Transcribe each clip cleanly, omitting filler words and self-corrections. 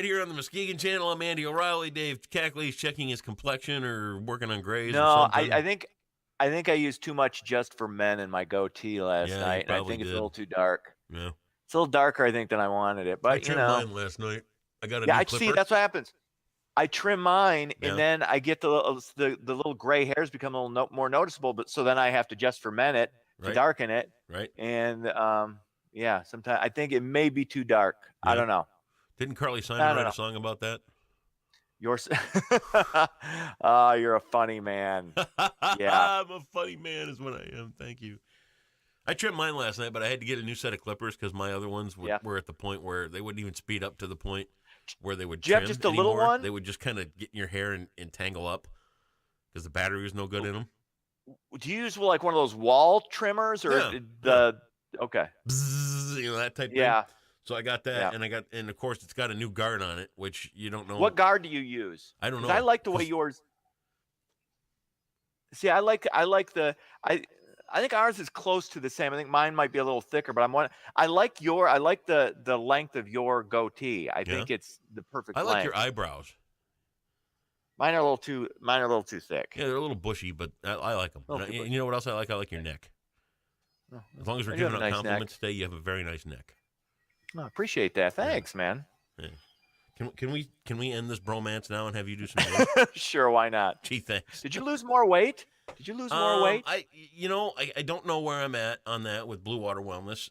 right here on the Muskegon channel. I'm Andy O'Reilly. Dave Cackley's checking his complexion or working on grays or No, something. I think I used too much Just for Men in my goatee last Yeah, you night, and I probably think it's a did. little too dark. Yeah. It's a little darker, I think, than I wanted it. I But trimmed mine last night. I got a yeah, new I clipper. see. That's what happens. I trim mine, Yeah. and then I get the little gray hairs become a little more noticeable. But so then I have to Just for Men it to Right. darken it. Right. And yeah, sometimes I think it may be too dark. Yeah. I don't know. Didn't Carly Simon write a song about that? You're a funny man. Yeah. I'm a funny man is what I am. Thank you. I trimmed mine last night, but I had to get a new set of clippers because my other ones were at the point where they wouldn't even speed up to the point where they would trim. Do you have just a little one? They would just kind of get in your hair and tangle up because the battery was no good in them. Do you use like one of those wall trimmers or okay? Bzzz, that type thing. So I got that, and of course it's got a new guard on it, which you don't know. What guard do you use? I don't know. I like the way yours. See, I think ours is close to the same. I think mine might be a little thicker, but I like the length of your goatee. I think it's the perfect length. I like your eyebrows. Mine are a little too thick. Yeah, they're a little bushy, but I like them. You know what else I like? I like your neck. As long as we're giving out compliments today, you have a very nice neck. I appreciate that. Thanks, man. Yeah. Can we end this bromance now and have you do some Sure, why not? Gee, thanks. Did you lose more weight? More weight? I don't know where I'm at on that with Bluewater Wellness.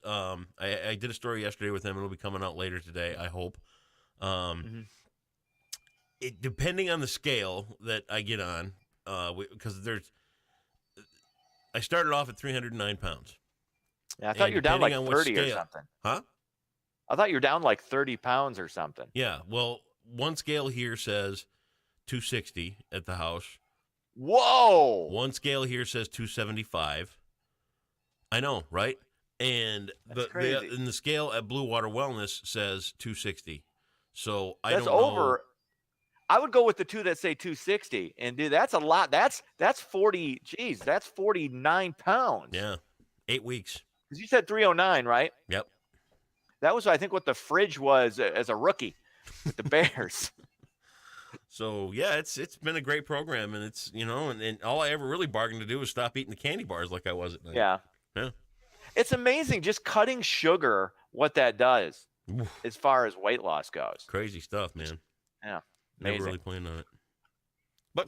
I did a story yesterday with them. It'll be coming out later today, I hope. It depending on the scale that I get on, because I started off at 309 pounds. Yeah, I thought you were down like 30 or something. Huh? I thought you were down like 30 pounds or something. Yeah, well, one scale here says 260 at the house. Whoa! One scale here says 275. I know, right? And the scale at Bluewater Wellness says 260. So I don't know. That's over. I would go with the two that say 260. And dude, that's a lot. That's 40. Geez, that's 49 pounds. Yeah. 8 weeks. Because you said 309, right? Yep. That was, I think, what the fridge was as a rookie with the Bears. So, yeah, it's been a great program, and it's, and all I ever really bargained to do was stop eating the candy bars like I was at night. Yeah. Yeah. It's amazing just cutting sugar, what that does as far as weight loss goes. Crazy stuff, man. Yeah. Amazing. Never really planned on it. But,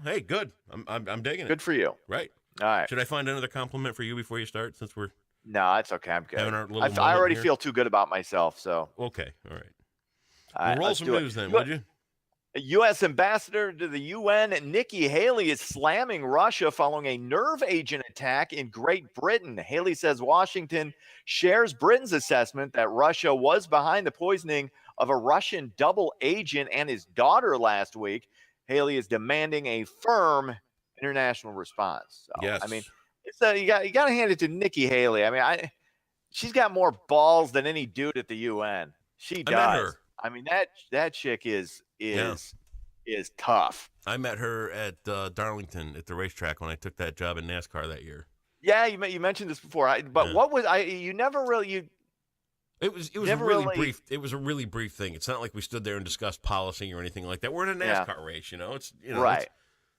hey, good. I'm digging it. Good for you. Right. All right. Should I find another compliment for you before you start, since we're... No, it's okay. I'm good. I already feel too good about myself, so. Okay. All right. Roll some news then, would you? U.S. Ambassador to the UN, Nikki Haley, is slamming Russia following a nerve agent attack in Great Britain. Haley says Washington shares Britain's assessment that Russia was behind the poisoning of a Russian double agent and his daughter last week. Haley is demanding a firm international response. So, yes. I mean, you got to hand it to Nikki Haley. I mean, she's got more balls than any dude at the UN. She does. I met her. I mean, that chick is tough. I met her at Darlington at the racetrack when I took that job in NASCAR that year. Yeah, you mentioned this before. What was you never really It was a really brief. It was a really brief thing. It's not like we stood there and discussed policy or anything like that. We're in a NASCAR race, It's right.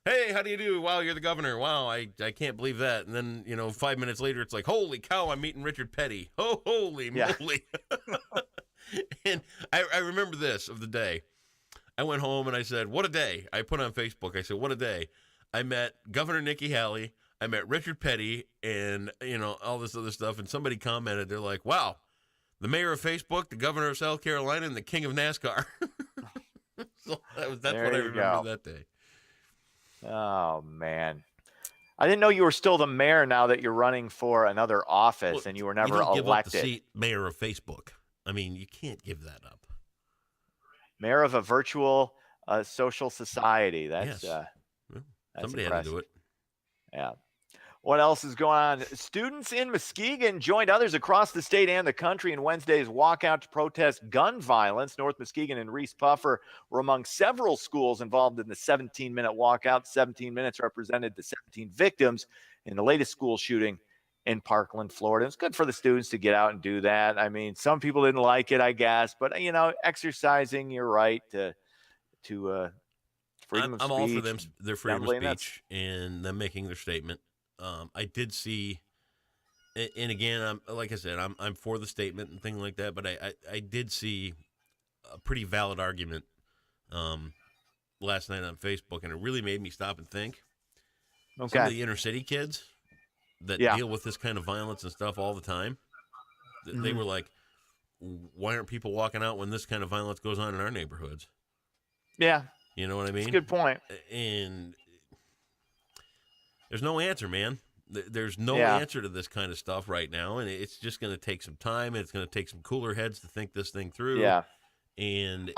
Hey, how do you do? Wow, you're the governor. Wow, I can't believe that. And then 5 minutes later, it's like, holy cow, I'm meeting Richard Petty. Oh, holy moly! And I remember this of the day. I went home and I said, what a day. I put on Facebook, I said, what a day. I met Governor Nikki Haley. I met Richard Petty and, all this other stuff. And somebody commented, they're like, wow, the mayor of Facebook, the governor of South Carolina, and the king of NASCAR. So that's what I remember that day. Oh, man. I didn't know you were still the mayor now that you're running for another office and you were never elected. Give up the seat, mayor of Facebook. I mean, you can't give that up. Mayor of a virtual social society. That's yes. That's somebody impressive. Had to do it. Yeah. What else is going on? Students in Muskegon joined others across the state and the country in Wednesday's walkout to protest gun violence. North Muskegon and Reese Puffer were among several schools involved in the 17-minute walkout. 17 minutes represented the 17 victims in the latest school shooting in Parkland, Florida. It's good for the students to get out and do that. I mean, some people didn't like it, I guess, but exercising your right to freedom of I'm all for speech, them, their freedom of assembly, and speech, and them making their statement. I did see, and again, like I said, I'm for the statement and things like that, but I did see a pretty valid argument last night on Facebook, and it really made me stop and think. Some of Okay. the inner city kids that Yeah. deal with this kind of violence and stuff all the time, they Mhm. were like, why aren't people walking out when this kind of violence goes on in our neighborhoods? Yeah. You know what I That's a mean? good point. And there's no answer, man. There's no Yeah. answer to this kind of stuff right now, and it's just going to take some time, and it's going to take some cooler heads to think this thing through. Yeah. And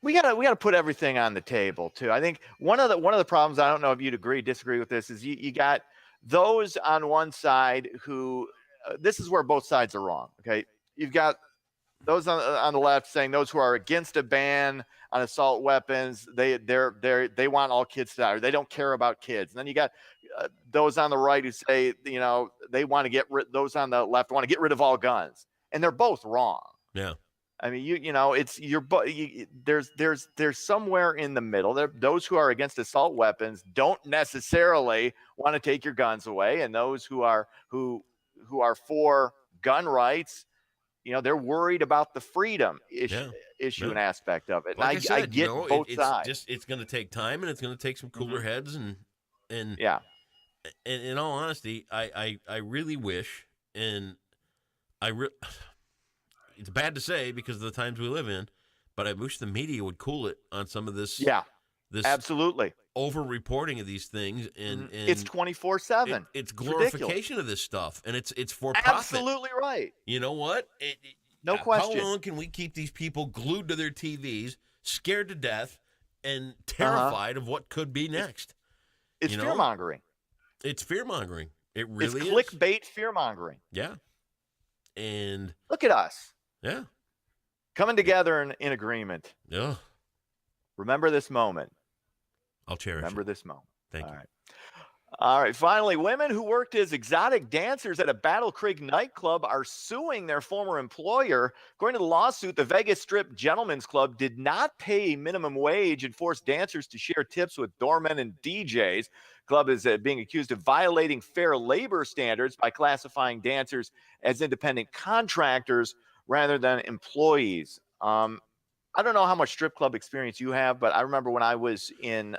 we gotta put everything on the table too. I think one of the problems, I don't know if you'd disagree with this, is you got those on one side who this is where both sides are wrong. Okay, you've got those on the left saying those who are against a ban on assault weapons, they want all kids to die, or they don't care about kids. And then you got those on the right who say they want to get rid. Those on the left want to get rid of all guns, and they're both wrong. yeah, I mean, there's somewhere in the middle. There, those who are against assault weapons don't necessarily want to take your guns away, and those who are for gun rights, they're worried about the freedom issue and aspect of it. Like And I I said, get both sides. It's going to take time, and it's going to take some cooler heads, and Yeah. And in all honesty, I really wish, and it's bad to say because of the times we live in, but I wish the media would cool it on some of this. Yeah. This absolutely over-reporting of these things, and it's 24/7. It's glorification of this stuff, and it's for profit. Absolutely right. You know what? No question. How long can we keep these people glued to their TVs, scared to death, and terrified of what could be next? It's fear mongering. It's fear mongering. It really is. It's clickbait fear mongering. Yeah. And look at us. Yeah. Coming together in agreement. Yeah. Remember this moment. I'll cherish Remember it. this moment. Thank you. All right. Finally, women who worked as exotic dancers at a Battle Creek nightclub are suing their former employer. According to the lawsuit, the Vegas Strip Gentlemen's Club did not pay minimum wage and forced dancers to share tips with doormen and DJs. Club is being accused of violating fair labor standards by classifying dancers as independent contractors rather than employees. I don't know how much strip club experience you have, but I remember when I was in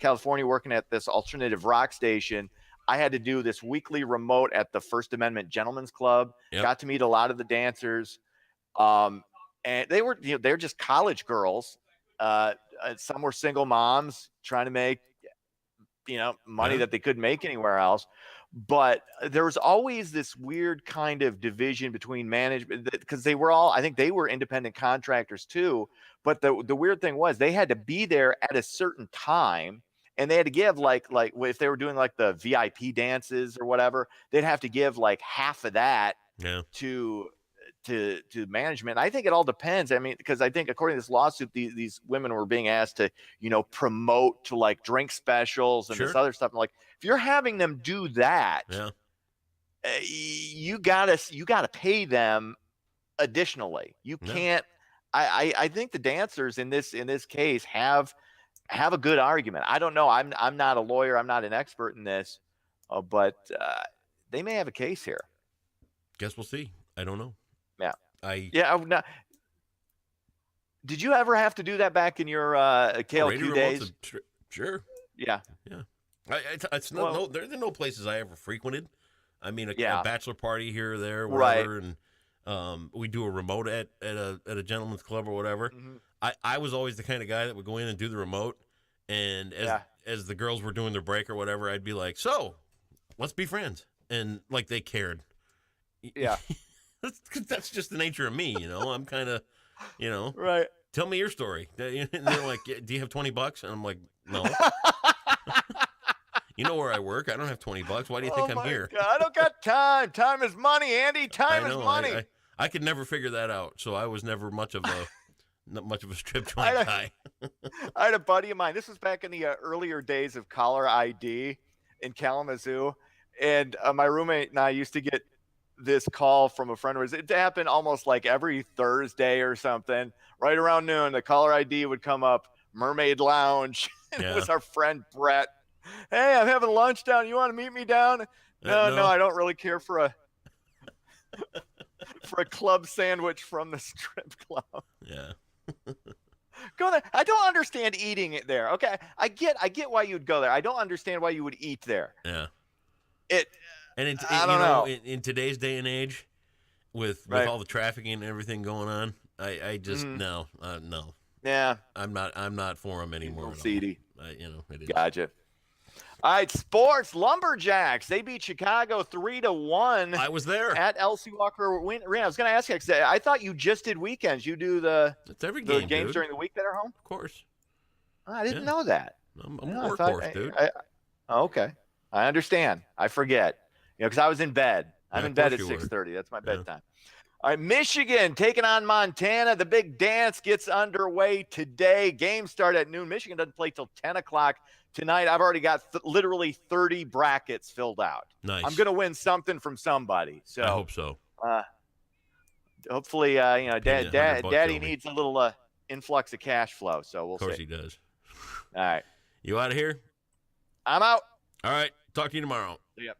California working at this alternative rock station, I had to do this weekly remote at the First Amendment Gentlemen's Club. Yep. Got to meet a lot of the dancers. And they were, they're just college girls. Some were single moms trying to make, money that they couldn't make anywhere else. But there was always this weird kind of division between management, because I think they were independent contractors too. But the weird thing was they had to be there at a certain time, and they had to give like if they were doing like the VIP dances or whatever, they'd have to give like half of that to management. I think it all depends. I mean, because I think according to this lawsuit, these women were being asked to, promote to like drink specials and this other stuff. I'm like, if you're having them do that, you gotta pay them additionally. You can't. I think the dancers in this case have a good argument. I don't know. I'm not a lawyer. I'm not an expert in this, but they may have a case here. Guess we'll see. I don't know. Did you ever have to do that back in your KLQ days? Sure. Yeah. It's not. There are no places I ever frequented. I mean, a bachelor party here or there, whatever, and we do a remote at a gentleman's club or whatever. Mm-hmm. I was always the kind of guy that would go in and do the remote, and as the girls were doing their break or whatever, I'd be like, "So, let's be friends," and like they cared. Yeah. That's just the nature of me, I'm kind of, right. Tell me your story. And they're like, do you have $20? And I'm like, no. You know where I work. I don't have $20. Why do you think I'm here? God, I don't got time. Time is money, Andy. Time is money. I could never figure that out. So I was never much of a strip joint guy. I had a buddy of mine. This was back in the earlier days of caller ID in Kalamazoo. And my roommate and I used to get this call from a friend of ours. It happened almost like every Thursday or something. Right around noon, the caller ID would come up, Mermaid Lounge. And It was our friend Brett. Hey, I'm having lunch down. You want to meet me down? No, I don't really care for a club sandwich from the strip club. Yeah. Go there. I don't understand eating it there. Okay, I get why you'd go there. I don't understand why you would eat there. Yeah. I don't know. In today's day and age, with all the trafficking and everything going on, I just no. Yeah, I'm not for them anymore. Seedy. It is. Gotcha. All right, sports. Lumberjacks. They beat Chicago 3-1. I was there at LC Walker Arena. I was going to ask you, I thought you just did weekends. You do the games dude. During the week that are home? Of course. I didn't know that. I'm a workhorse, dude. Okay. I understand. I forget. Because I was in bed. I'm in bed at 6:30. That's my bedtime. All right, Michigan taking on Montana. The big dance gets underway today. Games start at noon. Michigan doesn't play till 10 o'clock tonight. I've already got literally 30 brackets filled out. Nice. I'm going to win something from somebody. So I hope so. Hopefully, Daddy needs a little influx of cash flow. So we'll see. Of course he does. All right. You out of here? I'm out. All right. Talk to you tomorrow. Yep.